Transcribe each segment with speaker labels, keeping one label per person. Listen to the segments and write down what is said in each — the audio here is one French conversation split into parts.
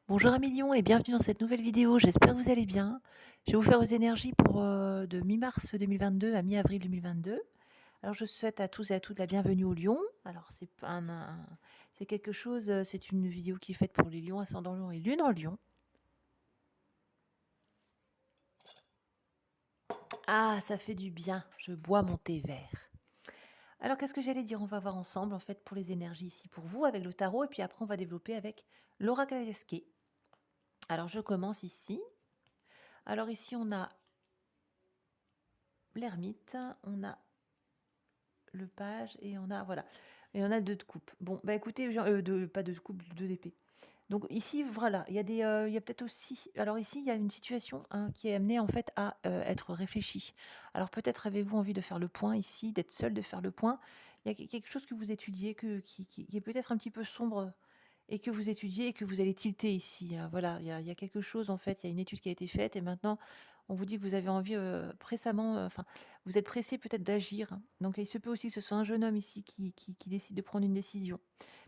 Speaker 1: Bonjour amis Lion et bienvenue dans cette nouvelle vidéo, j'espère que vous allez bien. Je vais vous faire vos énergies pour de mi-mars 2022 à mi-avril 2022. Alors je souhaite à tous et à toutes la bienvenue au Lion. Alors c'est pas c'est quelque chose, c'est une vidéo qui est faite pour les lions, ascendant lion et lune en lion. Ah, ça fait du bien, je bois mon thé vert. Alors qu'est-ce que j'allais dire? On va voir ensemble en fait pour les énergies ici pour vous avec le tarot et puis après on va développer avec l'oracle Alesquet. Alors je commence ici. Alors ici on a l'ermite, on a le page et on a voilà et on a le 2 de coupe. Bon bah écoutez, pas 2 de coupe, 2 d'épée. Donc ici voilà, il y a des il y a peut-être aussi alors ici il y a une situation hein, qui est amenée en fait à être réfléchie. Alors peut-être avez-vous envie de faire le point ici, d'être seul, de faire le point. Il y a quelque chose que vous étudiez qui est peut-être un petit peu sombre et que vous étudiez et que vous allez tilter ici, hein. Voilà, il y a quelque chose en fait, il y a une étude qui a été faite et maintenant on vous dit que vous avez envie pressamment, enfin vous êtes pressé peut-être d'agir, hein. Donc il se peut aussi que ce soit un jeune homme ici qui décide de prendre une décision.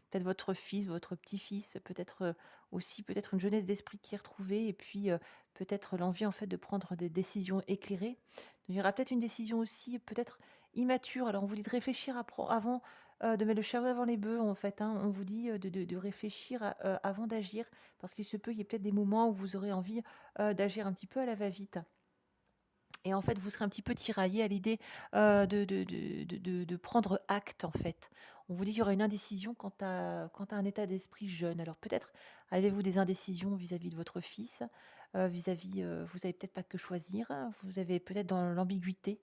Speaker 1: Peut-être votre fils, votre petit-fils, peut-être aussi peut-être une jeunesse d'esprit qui est retrouvée et puis peut-être l'envie en fait de prendre des décisions éclairées. Il y aura peut-être une décision aussi peut-être immature. Alors on vous dit de réfléchir avant de mettre le charrue avant les bœufs en fait, hein. On vous dit de réfléchir avant d'agir parce qu'il se peut qu'il y ait peut-être des moments où vous aurez envie d'agir un petit peu à la va-vite. Et en fait, vous serez un petit peu tiraillé à l'idée de prendre acte, en fait. On vous dit qu'il y aura une indécision quant à un état d'esprit jeune. Alors peut-être avez-vous des indécisions vis-à-vis de votre fils, vis-à-vis, vous avez peut-être pas que choisir, hein. Vous avez peut-être dans l'ambiguïté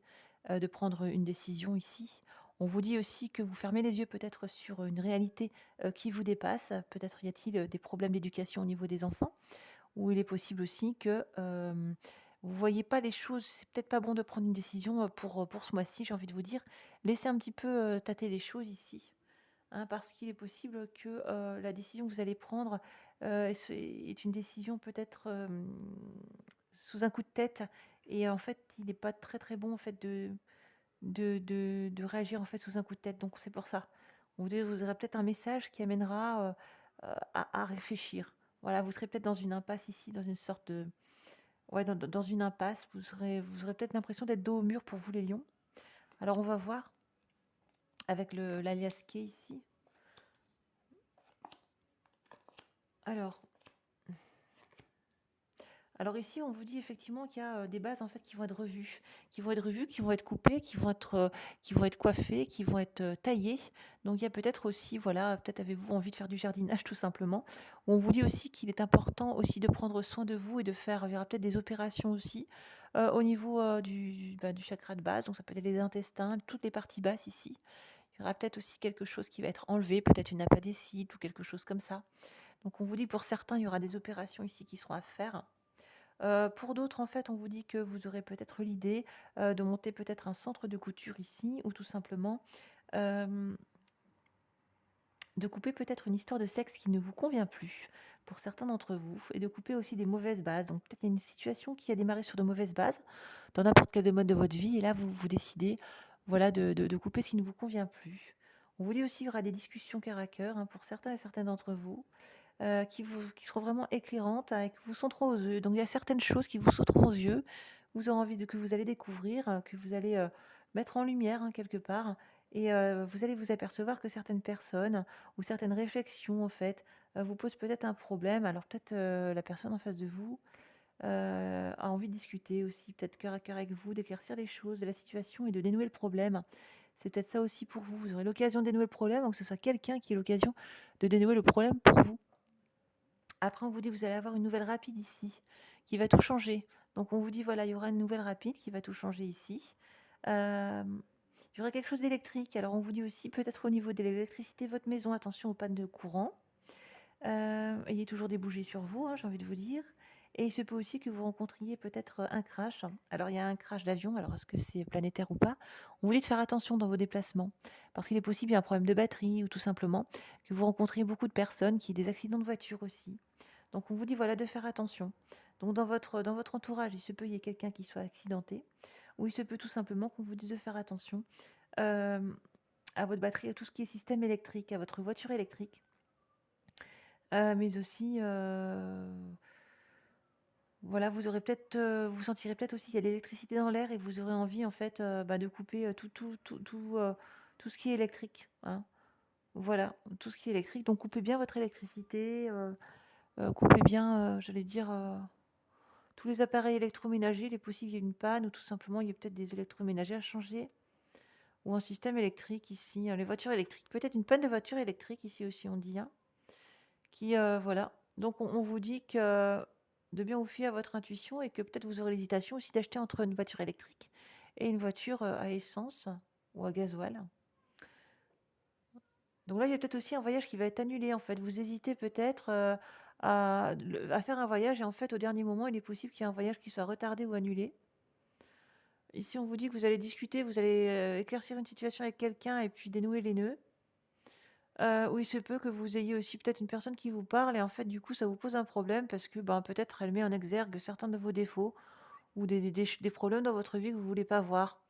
Speaker 1: de prendre une décision ici. On vous dit aussi que vous fermez les yeux peut-être sur une réalité qui vous dépasse. Peut-être y a-t-il des problèmes d'éducation au niveau des enfants ou il est possible aussi que, vous voyez pas les choses, c'est peut-être pas bon de prendre une décision, pour ce mois-ci, j'ai envie de vous dire. Laissez un petit peu, tâter les choses ici, hein, parce qu'il est possible que, la décision que vous allez prendre, est une décision peut-être, sous un coup de tête et en fait, il n'est pas très, très bon en fait de réagir en fait sous un coup de tête, donc c'est pour ça. Vous aurez peut-être un message qui amènera, à réfléchir. Voilà, vous serez peut-être dans une impasse ici, dans une sorte de ouais, dans une impasse. Vous aurez peut-être l'impression d'être dos au mur pour vous les lions. Alors on va voir avec le l'alias K ici. Alors Alors ici, on vous dit effectivement qu'il y a des bases en fait qui vont être revues, qui vont être coupées, qui vont être coiffées, qui vont être taillées. Donc il y a peut-être aussi, voilà, peut-être avez-vous envie de faire du jardinage tout simplement. On vous dit aussi qu'il est important aussi de prendre soin de vous et de faire, il y aura peut-être des opérations aussi au niveau du chakra de base. Donc ça peut être les intestins, toutes les parties basses ici. Il y aura peut-être aussi quelque chose qui va être enlevé, peut-être une appendicite ou quelque chose comme ça. Donc on vous dit pour certains, il y aura des opérations ici qui seront à faire. Pour d'autres, en fait, on vous dit que vous aurez peut-être l'idée, de monter peut-être un centre de couture ici ou tout simplement, hem, de couper peut-être une histoire de sexe qui ne vous convient plus, pour certains d'entre vous et de couper aussi des mauvaises bases. Donc peut-être il y a une situation qui a démarré sur de mauvaises bases, dans n'importe quel domaine de votre vie et là vous décidez, voilà, de couper ce qui ne vous convient plus. On vous dit aussi qu'il y aura des discussions cœur à cœur, hein, pour certains et certaines d'entre vous. Qui seront vraiment éclairantes, et qui vous sauteront aux yeux. Donc il y a certaines choses qui vous sauteront aux yeux, vous aurez envie de que vous allez découvrir, que vous allez, mettre en lumière, hein, quelque part et vous allez vous apercevoir que certaines personnes ou certaines réflexions, en fait, vous posent peut-être un problème. Alors peut-être, la personne en face de vous, a envie de discuter aussi, peut-être cœur à cœur avec vous, d'éclaircir les choses, de la situation et de dénouer le problème. C'est peut-être ça aussi pour vous. Vous aurez l'occasion de dénouer le problème, donc que ce soit quelqu'un qui ait l'occasion de dénouer le problème pour vous. Après, on vous dit: «Vous allez avoir une nouvelle rapide ici, qui va tout changer». Donc on vous dit: «Voilà, il y aura une nouvelle rapide qui va tout changer ici». Hem, il y aura quelque chose d'électrique. Alors on vous dit aussi peut-être au niveau de l'électricité de votre maison, attention aux pannes de courant. Ayez toujours des bougies sur vous, hein, j'ai envie de vous dire et il se peut aussi que vous rencontriez peut-être, un crash. Alors il y a un crash d'avion, alors est-ce que c'est planétaire ou pas? On vous dit de faire attention dans vos déplacements parce qu'il est possible, il y a un problème de batterie ou tout simplement que vous rencontriez beaucoup de personnes, qui y ait des accidents de voiture aussi. Donc on vous dit, voilà, de faire attention. Donc dans votre entourage, il se peut, il y ait quelqu'un qui soit accidenté ou il se peut tout simplement qu'on vous dise de faire attention, hem, à votre batterie, à tout ce qui est système électrique, à votre voiture électrique. Mais aussi, voilà, vous aurez peut-être, vous sentirez peut-être aussi qu'il y a de l'électricité dans l'air et vous aurez envie en fait, de couper, tout ce qui est électrique, hein. Voilà, tout ce qui est électrique, donc coupez bien votre électricité, coupez bien, j'allais dire, tous les appareils électroménagers. Il est possible qu'il y ait une panne ou tout simplement il y a peut-être des électroménagers à changer ou un système électrique ici, les voitures électriques, peut-être une panne de voiture électrique ici aussi on dit, hein, qui, voilà. Donc on vous dit que de bien vous fier à votre intuition et que peut-être vous aurez l'hésitation aussi d'acheter entre une voiture électrique et une voiture, à essence ou à gasoil. Donc là, il y a peut-être aussi un voyage qui va être annulé en fait. Vous hésitez peut-être, à faire un voyage et en fait au dernier moment, il est possible qu'il y ait un voyage qui soit retardé ou annulé. Ici, on vous dit que vous allez discuter, vous allez, éclaircir une situation avec quelqu'un et puis dénouer les nœuds. Ou il se peut que vous ayez aussi peut-être une personne qui vous parle et en fait, du coup, ça vous pose un problème parce que, ben, peut-être elle met en exergue certains de vos défauts ou des problèmes dans votre vie que vous voulez pas voir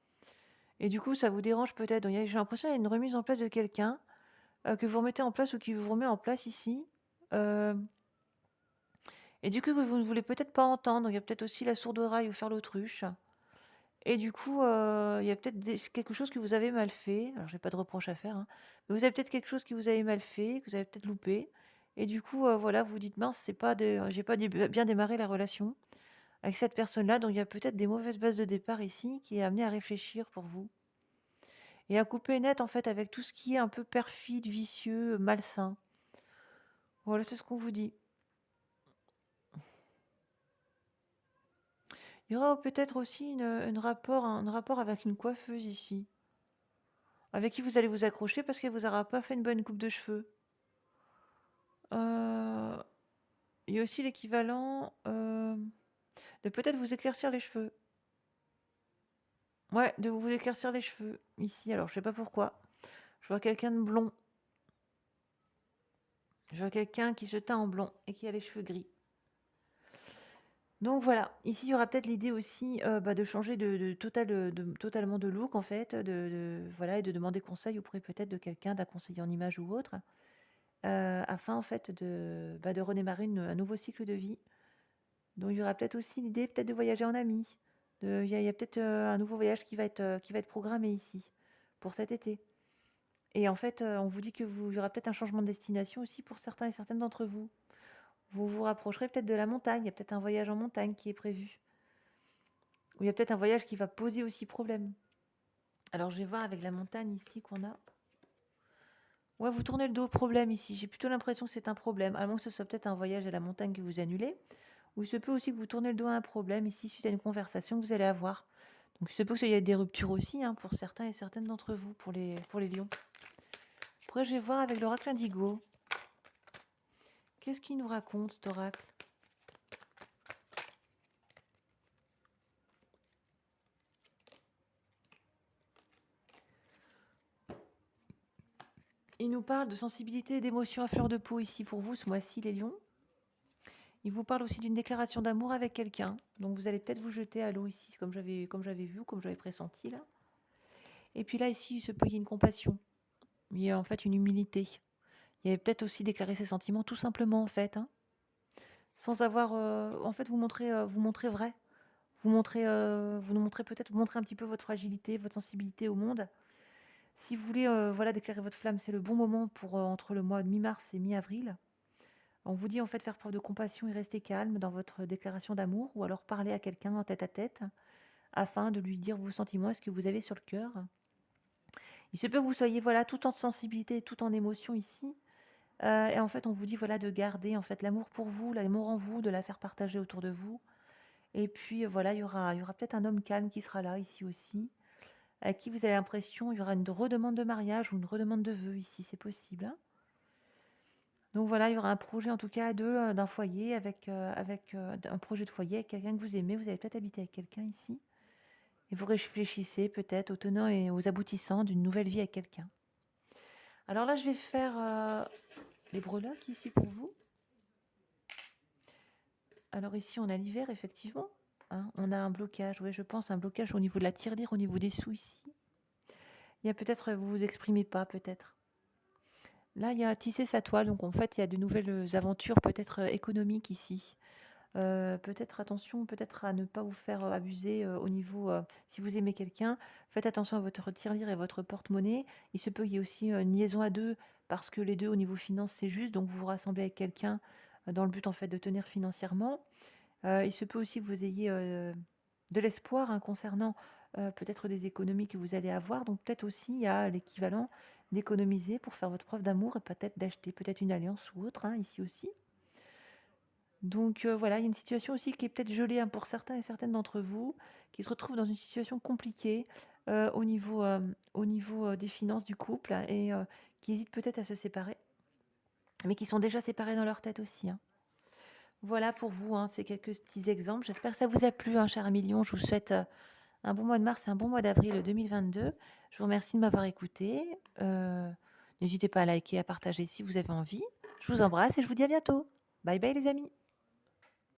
Speaker 1: et du coup, ça vous dérange peut-être. Donc il y a j'ai l'impression qu'il y a une remise en place de quelqu'un, que vous remettez en place ou qui vous remet en place ici, hem et du coup, que vous ne voulez peut-être pas entendre. Donc il y a peut-être aussi la sourde oreille ou faire l'autruche et du coup, il y a peut-être quelque chose que vous avez mal fait. Alors j'ai pas de reproche à faire, hein, mais vous avez peut-être quelque chose que vous avez mal fait, que vous avez peut-être loupé et du coup, voilà, vous dites: «Mince, c'est pas de j'ai pas bien démarré la relation avec cette personne-là». Donc il y a peut-être des mauvaises bases de départ ici qui est amené à réfléchir pour vous et à couper net, en fait, avec tout ce qui est un peu perfide, vicieux, malsain. Voilà, c'est ce qu'on vous dit. Il y aura peut-être aussi un rapport avec une coiffeuse ici, avec qui vous allez vous accrocher parce qu'elle vous aura pas fait une bonne coupe de cheveux. Euh, il y a aussi l'équivalent de peut-être vous éclaircir les cheveux. Ouais, de vous éclaircir les cheveux ici. Alors, je sais pas pourquoi. Je vois quelqu'un de blond. Je vois quelqu'un qui se teint en blond et qui a les cheveux gris. Donc voilà, ici il y aura peut-être l'idée aussi de changer totalement de look en fait, voilà, et de demander conseil auprès peut-être de quelqu'un, d'un conseiller en image ou autre, afin en fait de redémarrer un nouveau cycle de vie. Donc il y aura peut-être aussi l'idée peut-être de voyager en ami. Il y a peut-être un nouveau voyage qui va être programmé ici pour cet été. Et en fait, on vous dit il y aura peut-être un changement de destination aussi pour certains et certaines d'entre vous. Vous vous rapprocherez peut-être de la montagne, il y a peut-être un voyage en montagne qui est prévu. Ou il y a peut-être un voyage qui va poser aussi problème. Alors je vais voir avec la montagne ici qu'on a. Ouais, vous tournez le dos au problème ici. J'ai plutôt l'impression que c'est un problème. À moins que ce soit peut-être un voyage à la montagne que vous annulez. Ou il se peut aussi que vous tournez le dos à un problème ici suite à une conversation que vous allez avoir. Donc il se peut qu'il y ait des ruptures aussi, hein, pour certains et certaines d'entre vous, pour les lions. Après, je vais voir avec l'oracle indigo. Qu'est-ce qu'il nous raconte cet oracle? Il nous parle de sensibilité et d'émotion à fleur de peau ici pour vous ce mois-ci, les lions. Il vous parle aussi d'une déclaration d'amour avec quelqu'un. Donc vous allez peut-être vous jeter à l'eau ici, comme j'avais vu, comme j'avais pressenti là. Et puis là, ici, il se peut qu'il y ait une compassion. Il y a en fait une humilité. Il y avait peut-être aussi déclarer ses sentiments tout simplement en fait, hein, sans avoir, en fait, vous montrer vrai. Vous nous montrez peut-être, vous montrez un petit peu votre fragilité, votre sensibilité au monde. Si vous voulez, voilà, déclarer votre flamme, c'est le bon moment pour entre le mois de mi-mars et mi-avril. On vous dit en fait faire preuve de compassion et rester calme dans votre déclaration d'amour ou alors parler à quelqu'un en tête à tête afin de lui dire vos sentiments et ce que vous avez sur le cœur. Il se peut que vous soyez voilà tout en sensibilité, tout en émotion ici. Et en fait, on vous dit voilà de garder en fait l'amour pour vous, l'amour en vous, de la faire partager autour de vous. Et puis voilà, il y aura peut-être un homme calme qui sera là ici aussi, à qui vous avez l'impression il y aura une redemande de mariage ou une redemande de vœux ici, c'est possible, hein. Donc voilà, il y aura un projet en tout cas à deux, d'un foyer avec un projet de foyer avec quelqu'un que vous aimez. Vous allez peut-être habiter avec quelqu'un ici et vous réfléchissez peut-être aux tenants et aux aboutissants d'une nouvelle vie avec quelqu'un. Alors là, je vais faire, les breloques ici pour vous. Alors ici, on a l'hiver effectivement, hein. On a un blocage, oui, je pense un blocage au niveau de la tirelire, au niveau des sous ici. Il y a peut-être, vous vous exprimez pas peut-être. Là, il y a tisser sa toile, donc en fait, il y a de nouvelles aventures peut-être économiques ici. Peut-être attention, peut-être à ne pas vous faire abuser au niveau, si vous aimez quelqu'un, faites attention à votre tirelire et votre porte-monnaie. Il se peut qu'il y ait aussi une liaison à deux, parce que les deux, au niveau finance, c'est juste, donc vous vous rassemblez avec quelqu'un dans le but en fait de tenir financièrement. Il se peut aussi que vous ayez de l'espoir hein, concernant peut-être des économies que vous allez avoir. Donc peut-être aussi il y a l'équivalent d'économiser pour faire votre preuve d'amour et peut-être d'acheter peut-être une alliance ou autre, hein, ici aussi. Donc voilà, il y a une situation aussi qui est peut-être gelée hein, pour certains et certaines d'entre vous, qui se retrouvent dans une situation compliquée au niveau des finances du couple et qui hésitent peut-être à se séparer, mais qui sont déjà séparés dans leur tête aussi, hein. Voilà pour vous, hein, c'est quelques petits exemples. J'espère que ça vous a plu, hein, cher Amilion. Je vous souhaite un bon mois de mars et un bon mois d'avril 2022. Je vous remercie de m'avoir écouté. N'hésitez pas à liker, à partager si vous avez envie. Je vous embrasse et je vous dis à bientôt. Bye bye les amis.